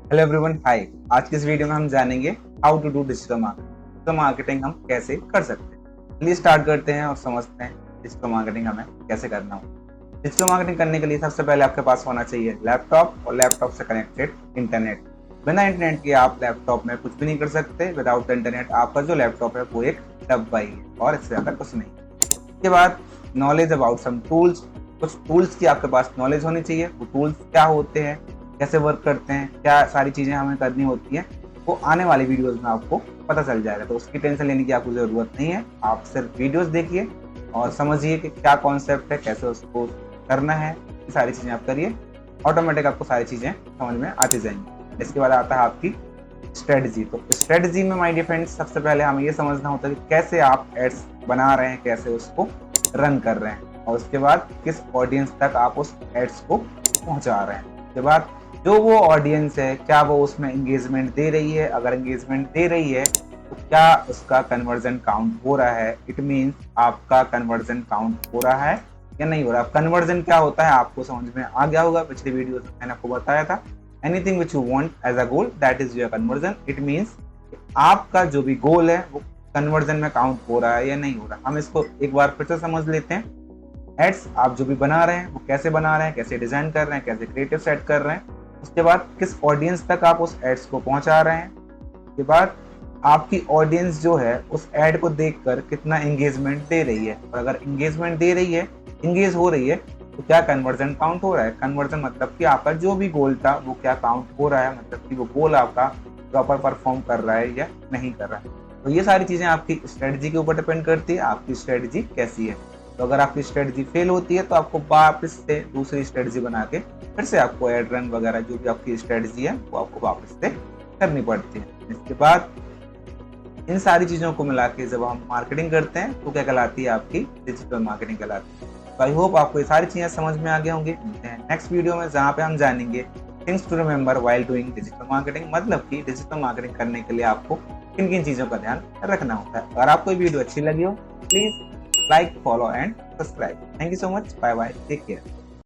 Hello everyone, हाय। आज की इस वीडियो में हम जानेंगे how to do digital marketing. Digital marketing हम कैसे कर सकते हैं। चलिए स्टार्ट करते हैं और समझते हैं डिजिटल मार्केटिंग हमें कैसे करना हो। डिजिटल मार्केटिंग करने के लिए सबसे पहले आपके पास होना चाहिए लैपटॉप और लैपटॉप से कनेक्टेड इंटरनेट। बिना इंटरनेट के आप लैपटॉप में कुछ भी नहीं कर सकते। विदाउट इंटरनेट आपका जो लैपटॉप है वो एक डब्बा ही है और इससे ज्यादा कुछ नहीं। इसके बाद नॉलेज अबाउट सम टूल्स। कुछ टूल्स की आपके पास नॉलेज होनी चाहिए। वो टूल्स क्या होते हैं, कैसे वर्क करते हैं, क्या सारी चीजें हमें करनी होती हैं, वो आने वाली वीडियोस में आपको पता चल जाएगा। तो उसकी टेंशन लेने की आपको जरूरत नहीं है। आप सिर्फ वीडियोस देखिए और समझिए कि क्या कॉन्सेप्ट है, कैसे उसको करना है। ये सारी चीजें आप करिए, ऑटोमेटिक आपको सारी चीजें समझ में आती जाएंगी। इसके बाद आता है आपकी स्ट्रेटजी। तो स्ट्रेटजी में माय डियर फ्रेंड्स सबसे पहले हमें ये समझना होता है कि कैसे आप एड्स बना रहे हैं, कैसे उसको रन कर रहे हैं, और उसके बाद किस ऑडियंस तक आप उस एड्स को पहुंचा रहे हैं। उसके बाद जो वो ऑडियंस है, क्या वो उसमें एंगेजमेंट दे रही है। अगर एंगेजमेंट दे रही है तो क्या उसका कन्वर्जन काउंट हो रहा है। इट मीन्स आपका कन्वर्जन काउंट हो रहा है या नहीं हो रहा। कन्वर्जन क्या होता है आपको समझ में आ गया होगा, पिछली वीडियो में मैंने आपको बताया था। Anything which you want as a goal that is your conversion. It means आपका जो भी गोल है वो कन्वर्जन में काउंट हो रहा है या नहीं हो रहा। हम इसको एक बार फिर से समझ लेते हैं। एड्स आप जो भी बना रहे हैं वो कैसे बना रहे हैं, कैसे डिजाइन कर रहे हैं, कैसे क्रिएटिव सेट कर रहे हैं। उसके बाद किस ऑडियंस तक आप उस एड्स को पहुंचा रहे हैं। उसके बाद आपकी ऑडियंस जो है उस एड को देखकर कितना एंगेजमेंट दे रही है, और अगर एंगेजमेंट दे रही है, एंगेज हो रही है, तो क्या कन्वर्जन काउंट हो रहा है। कन्वर्जन मतलब कि आपका जो भी गोल था वो क्या काउंट हो रहा है, मतलब कि वो गोल आपका प्रॉपर परफॉर्म कर रहा है या नहीं कर रहा है। तो ये सारी चीजें आपकी स्ट्रेटजी के ऊपर डिपेंड करती है, आपकी स्ट्रेटजी कैसी है। तो अगर आपकी स्ट्रेटजी फेल होती है तो आपको वापस से दूसरी स्ट्रेटजी बना के फिर से आपको एड रन वगैरह जो भी आपकी स्ट्रेटजी है वो आपको वापस से करनी पड़ती है। इसके बाद इन सारी चीजों को मिला के जब हम मार्केटिंग करते हैं तो क्या कहलाती है, आपकी डिजिटल मार्केटिंग कहलाती है। तो आई होप आपको ये सारी चीजें समझ में आ गई होंगी। मिलते हैं नेक्स्ट वीडियो में जहाँ पे हम जानेंगे things to remember while doing digital marketing. मतलब कि डिजिटल मार्केटिंग करने के लिए आपको किन किन चीजों का ध्यान रखना होता है। अगर आपको ये वीडियो अच्छी लगी हो please like, follow and subscribe. Thank you so much, bye bye, take care.